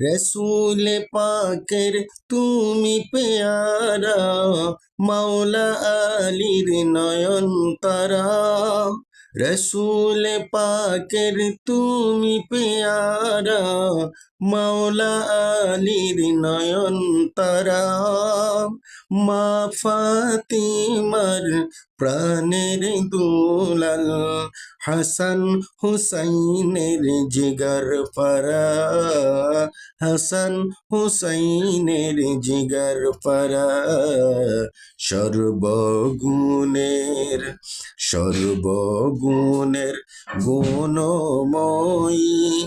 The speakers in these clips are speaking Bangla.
রসুল পাকের তুমি পেয়ারা, মাওলা আলীর নয়ন তারা। রসুল পাকের তুমি পেয়ারা, মাওলা আলীর নয়ন তারা। মা ফাতিমার প্রাণের দুলাল, হাসান হুসাইনের জিগার পারা, হাসান হুসাইনের জিগার পারা। সর্বগুণের সর্বগুণের গুণময়ী,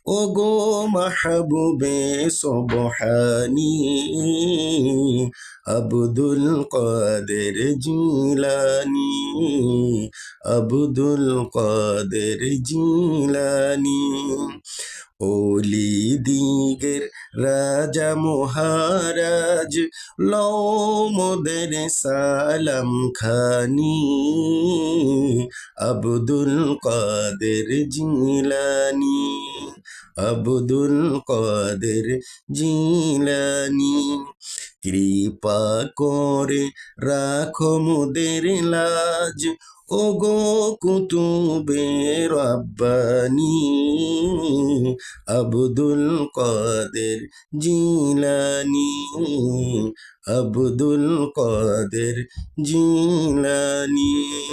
ও গো মাহবুবে সুবহানী, আব্দুল কাদের জিলানী, আব্দুল কাদের জিলানী। ওলি দিগের রাজা মহারাজ, লও মোদের সালাম খানি, আব্দুল কাদের জিলানী, আব্দুল কাদের জিলানী। কৃপা করে রাখো মোদের লাজ, ও গো কুতুবে রব্বানী, আব্দুল কাদের জিলানী, আব্দুল কাদের জিলানী।